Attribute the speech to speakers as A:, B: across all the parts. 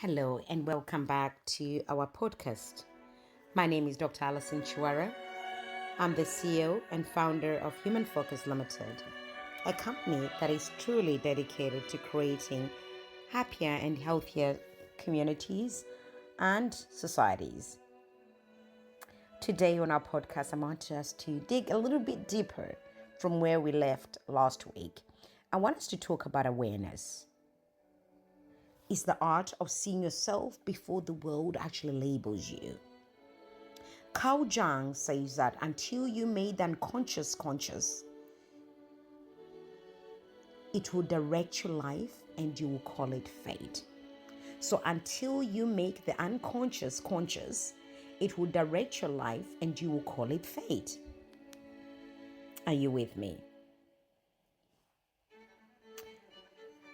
A: Hello and welcome back to our podcast. My name is Dr. Alison Chiwara. I'm the CEO and founder of Human Focus Limited, a company that is truly dedicated to creating happier and healthier communities and societies. Today on our podcast, I want us to dig a little bit deeper from where we left last week. I want us to talk about awareness. It's the art of seeing yourself before the world actually labels you. Carl Jung says that until you made the unconscious conscious, it will direct your life and you will call it fate. So until you make the unconscious conscious, it will direct your life and you will call it fate. Are you with me?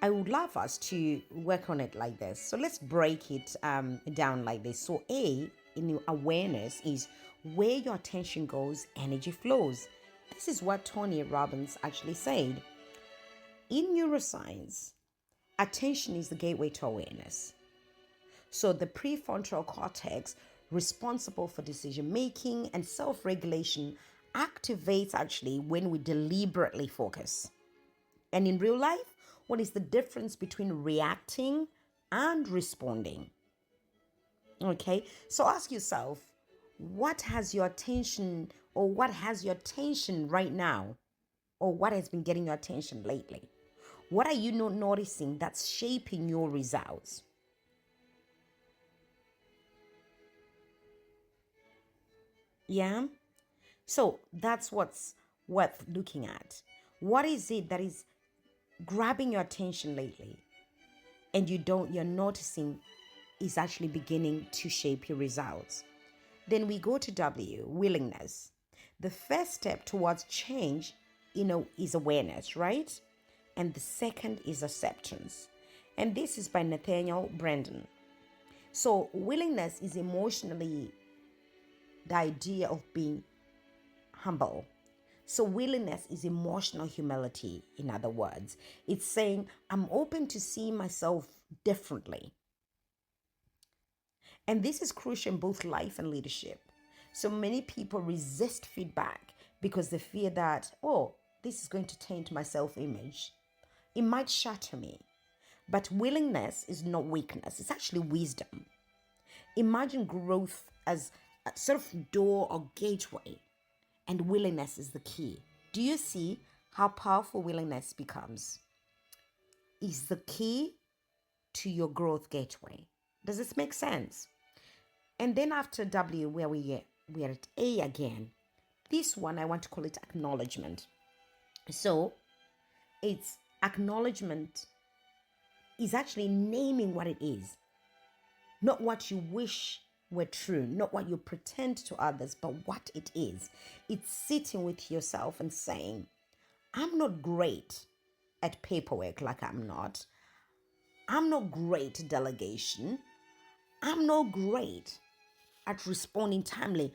A: I would love us to work on it like this. So let's break it down like this. So A, in your awareness, is where your attention goes, energy flows. This is what Tony Robbins actually said. In neuroscience, attention is the gateway to awareness. So the prefrontal cortex, responsible for decision making and self-regulation, activates actually when we deliberately focus. And in real life, what is the difference between reacting and responding? Okay, so ask yourself, what has your attention right now? Or what has been getting your attention lately? What are you not noticing that's shaping your results? Yeah? So that's what's worth looking at. What is it that is grabbing your attention lately and you're noticing is actually beginning to shape your results? Then we go to W, willingness. The first step towards change, is awareness, right? And the second is acceptance. And this is by Nathaniel Branden. So willingness is emotionally the idea of being humble. So willingness is emotional humility, in other words. It's saying, I'm open to see myself differently. And this is crucial in both life and leadership. So many people resist feedback because they fear that, this is going to taint my self-image. It might shatter me. But willingness is not weakness. It's actually wisdom. Imagine growth as a sort of door or gateway. And willingness is the key. Do you see how powerful willingness becomes? Is the key to your growth gateway. Does this make sense? And then after W, where we are at A again. This one, I want to call it acknowledgement. So it's acknowledgement is actually naming what it is. Not what you wish were true, not what you pretend to others, but what it is. It's sitting with yourself and saying, I'm not great at paperwork like I'm not. I'm not great at delegation. I'm not great at responding timely.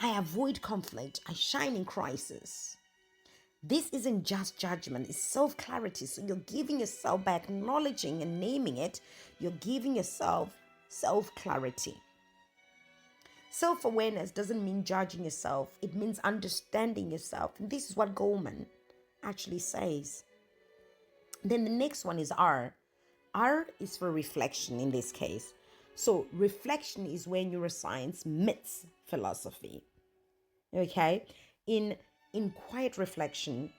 A: I avoid conflict. I shine in crisis. This isn't just judgment, it's self-clarity. So you're giving yourself, by acknowledging and naming it, you're giving yourself self-clarity. Self-awareness doesn't mean judging yourself. It means understanding yourself. And this is what Goleman actually says. Then the next one is R. R is for reflection in this case. So reflection is where neuroscience meets philosophy. Okay? In quiet reflection,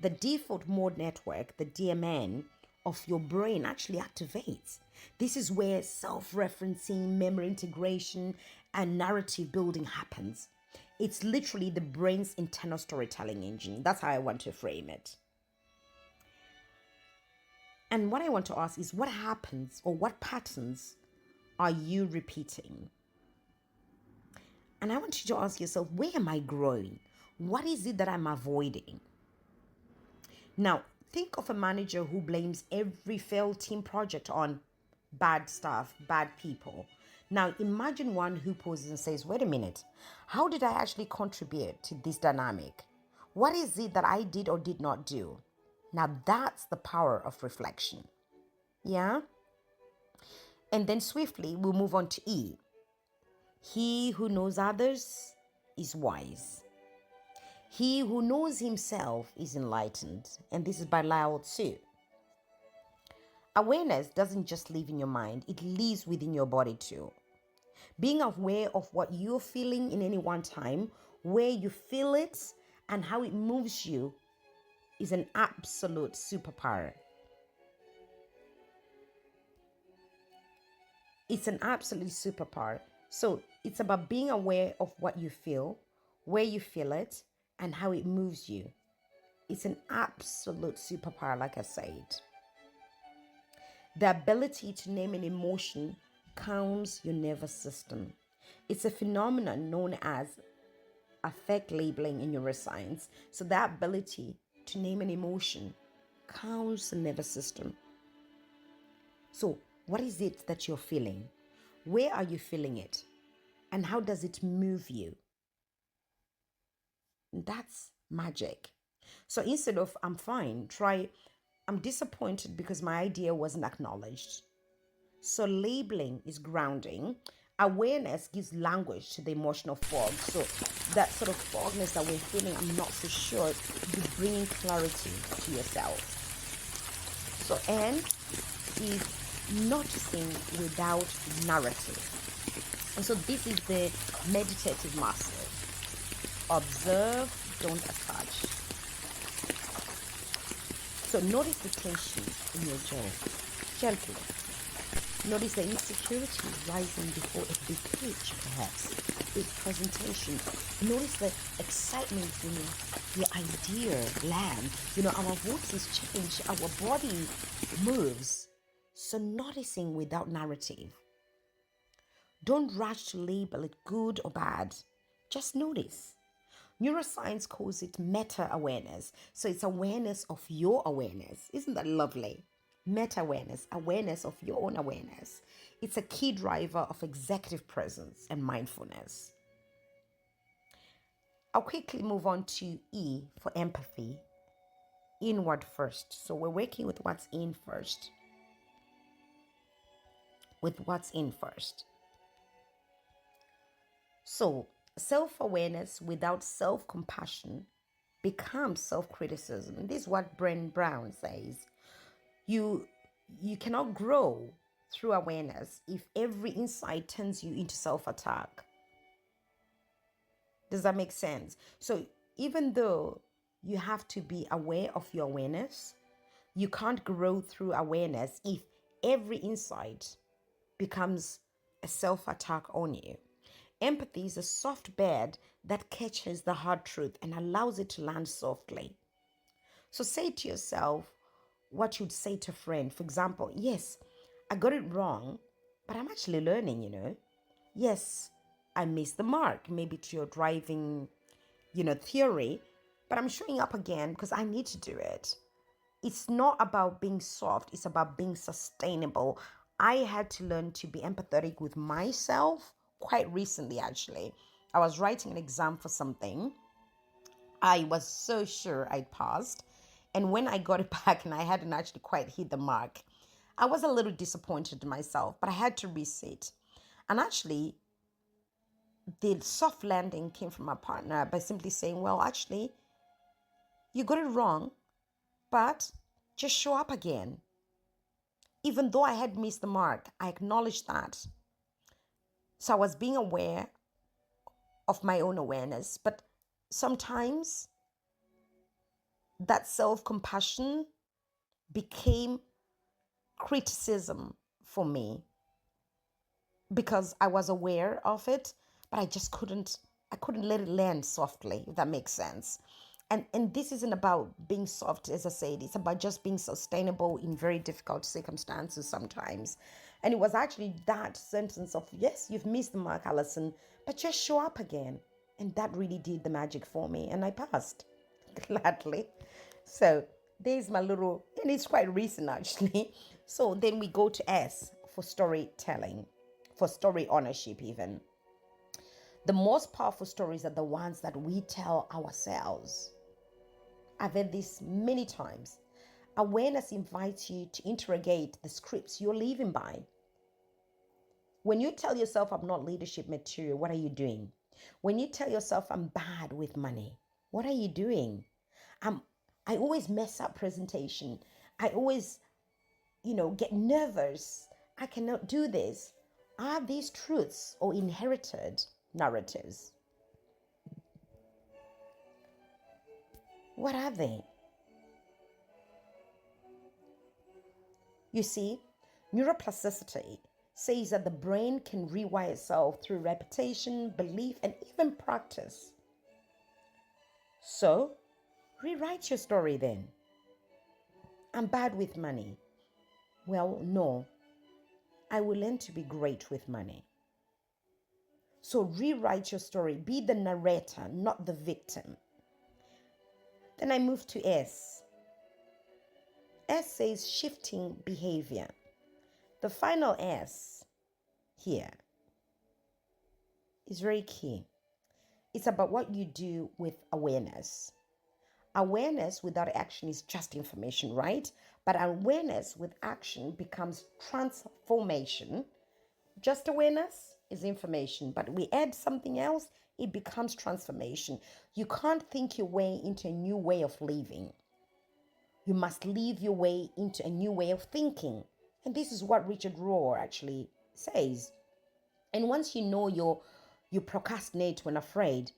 A: the default mode network, the DMN, of your brain actually activates. This is where self-referencing, memory integration, and narrative building happens. It's literally the brain's internal storytelling engine. That's how I want to frame it. And what I want to ask is, what happens or what patterns are you repeating? And I want you to ask yourself, where am I growing? What is it that I'm avoiding? Now, think of a manager who blames every failed team project on bad staff, bad people. Now, imagine one who pauses and says, wait a minute, how did I actually contribute to this dynamic? What is it that I did or did not do? Now, that's the power of reflection. Yeah? And then swiftly, we'll move on to E. He who knows others is wise. He who knows himself is enlightened. And this is by Lao Tzu. Awareness doesn't just live in your mind, it lives within your body too. Being aware of what you're feeling in any one time, where you feel it, and how it moves you is an absolute superpower. It's an absolute superpower. So it's about being aware of what you feel, where you feel it, and how it moves you. It's an absolute superpower, like I said. The ability to name an emotion calms your nervous system. It's a phenomenon known as affect labeling in neuroscience. So that ability to name an emotion calms the nervous system. So what is it that you're feeling? Where are you feeling it? And how does it move you? That's magic. So instead of I'm fine, try I'm disappointed because my idea wasn't acknowledged. So labeling is grounding. Awareness gives language to the emotional fog. So that sort of fogness that we're feeling, I'm not so sure, you bring clarity to yourself. So N is noticing without narrative. And so this is the meditative master. Observe, don't attach. So notice the tension in your jaw, gently. Notice the insecurity rising before a big pitch, perhaps, big presentation. Notice the excitement when your idea lands. Our voices change, our body moves. So noticing without narrative. Don't rush to label it good or bad. Just notice. Neuroscience calls it meta-awareness. So it's awareness of your awareness. Isn't that lovely? Meta-awareness, awareness of your own awareness. It's a key driver of executive presence and mindfulness. I'll quickly move on to E for empathy. Inward first. So we're working with what's in first. So self-awareness without self-compassion becomes self-criticism. This is what Brené Brown says. You cannot grow through awareness if every insight turns you into self-attack. Does that make sense? So even though you have to be aware of your awareness, you can't grow through awareness if every insight becomes a self-attack on you. Empathy is a soft bed that catches the hard truth and allows it to land softly. So say to yourself what you'd say to a friend. For example, yes, I got it wrong, but I'm actually learning. Yes, I missed the mark, maybe to your driving, theory, but I'm showing up again because I need to do it. It's not about being soft, it's about being sustainable. I had to learn to be empathetic with myself quite recently, actually. I was writing an exam for something. I was so sure I'd passed. And when I got it back and I hadn't actually quite hit the mark, I was a little disappointed in myself, but I had to resit. And actually, the soft landing came from my partner by simply saying, well, actually, you got it wrong, but just show up again. Even though I had missed the mark, I acknowledged that. So I was being aware of my own awareness, but sometimes that self-compassion became criticism for me because I was aware of it, but I couldn't let it land softly, if that makes sense. And this isn't about being soft, as I said, it's about just being sustainable in very difficult circumstances sometimes. And it was actually that sentence of, yes, you've missed the mark, Alison, but just show up again. And that really did the magic for me, and I passed gladly. So there's my little, and it's quite recent actually. So then we go to S for storytelling, for story ownership even. The most powerful stories are the ones that we tell ourselves. I've heard this many times. Awareness invites you to interrogate the scripts you're living by. When you tell yourself, I'm not leadership material, what are you doing? When you tell yourself, I'm bad with money, what are you doing? I'm, I always mess up presentation. I always, get nervous. I cannot do this. Are these truths or inherited narratives? What are they? You see, neuroplasticity says that the brain can rewire itself through repetition, belief, and even practice. So, rewrite your story then. I'm bad with money. Well, no. I will learn to be great with money. So, rewrite your story. Be the narrator, not the victim. Then I move to S. S says shifting behavior. The final S here is very key. It's about what you do with awareness. Awareness without action is just information, right? But awareness with action becomes transformation. Just awareness is information, but we add something else, it becomes transformation. You can't think your way into a new way of living. You must live your way into a new way of thinking. And this is what Richard Rohr actually says. And once you know you procrastinate when afraid,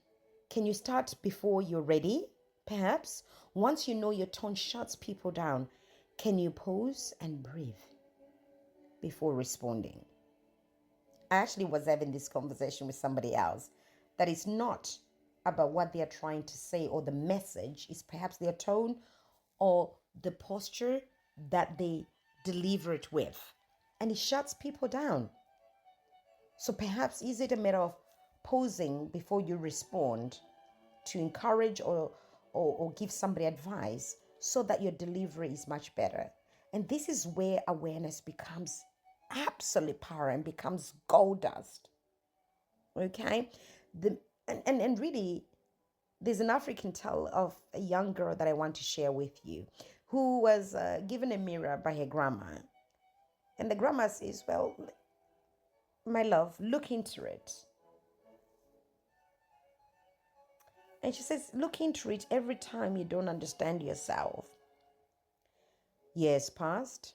A: can you start before you're ready? Perhaps. Once you know your tone shuts people down, can you pause and breathe before responding? I actually was having this conversation with somebody else that is not about what they are trying to say or the message, is perhaps their tone or the posture that they deliver it with. And it shuts people down. So perhaps is it a matter of pausing before you respond to encourage or give somebody advice so that your delivery is much better? And this is where awareness becomes absolute power and becomes gold dust. Okay? And really, there's an African tale of a young girl that I want to share with you who was given a mirror by her grandma. And the grandma says, well, my love, look into it. And she says, look into it every time you don't understand yourself. Years passed,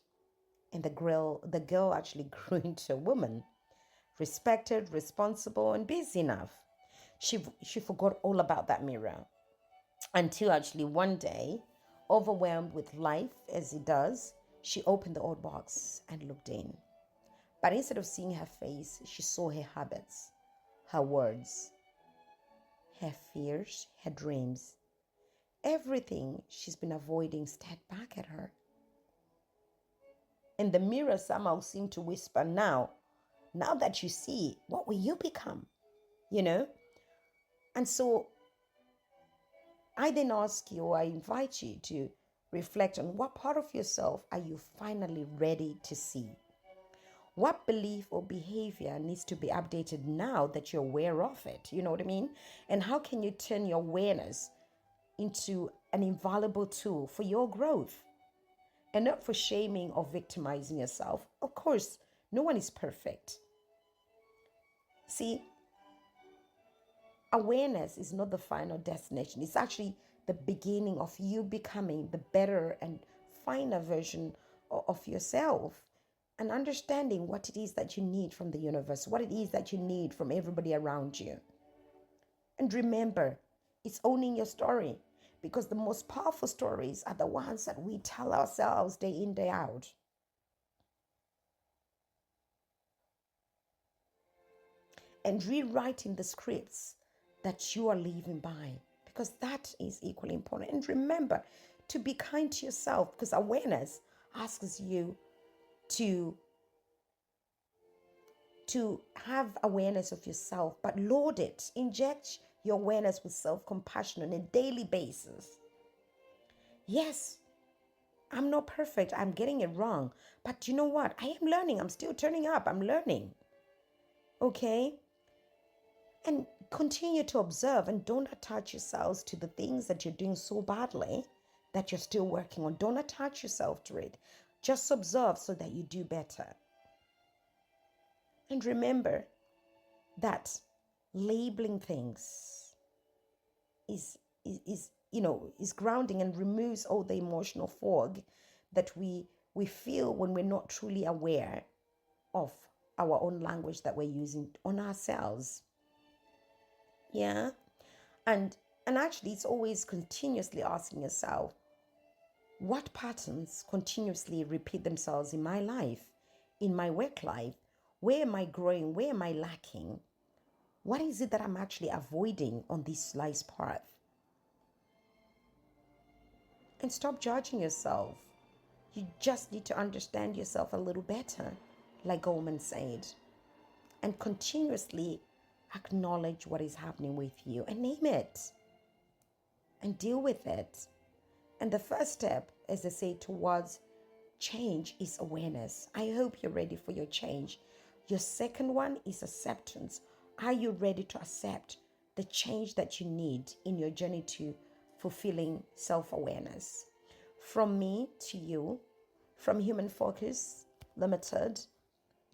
A: and the girl actually grew into a woman, respected, responsible, and busy enough. She forgot all about that mirror until actually one day, overwhelmed with life as it does, she opened the old box and looked in. But instead of seeing her face, she saw her habits, her words, her fears, her dreams. Everything she's been avoiding stared back at her. And the mirror somehow seemed to whisper, now that you see, what will you become? And so I then ask you, or I invite you to reflect on what part of yourself are you finally ready to see? What belief or behavior needs to be updated now that you're aware of it? You know what I mean? And how can you turn your awareness into an invaluable tool for your growth? And not for shaming or victimizing yourself. Of course, no one is perfect. See, awareness is not the final destination. It's actually the beginning of you becoming the better and finer version of yourself, and understanding what it is that you need from the universe, what it is that you need from everybody around you. And remember, it's owning your story, because the most powerful stories are the ones that we tell ourselves day in, day out. And rewriting the scripts that you are living by, because that is equally important. And remember to be kind to yourself, because awareness asks you to have awareness of yourself, but load it, inject your awareness with self-compassion on a daily basis. Yes, I'm not perfect, I'm getting it wrong, but you know what, I am learning, I'm still turning up, I'm learning. Okay? And continue to observe, and don't attach yourselves to the things that you're doing so badly that you're still working on. Don't attach yourself to it. Just observe so that you do better. And remember that labeling things is grounding and removes all the emotional fog that we feel when we're not truly aware of our own language that we're using on ourselves. Yeah. And actually it's always continuously asking yourself, what patterns continuously repeat themselves in my life, in my work life? Where am I growing? Where am I lacking? What is it that I'm actually avoiding on this life's path? And stop judging yourself. You just need to understand yourself a little better, like Goldman said, and continuously acknowledge what is happening with you and name it and deal with it. And the first step, as I say, towards change is awareness. I hope you're ready for your change. Your second one is acceptance. Are you ready to accept the change that you need in your journey to fulfilling self-awareness? From me to you, from Human Focus Limited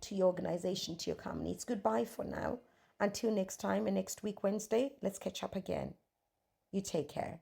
A: to your organization, to your company, it's goodbye for now. Until next time and next week, Wednesday, let's catch up again. You take care.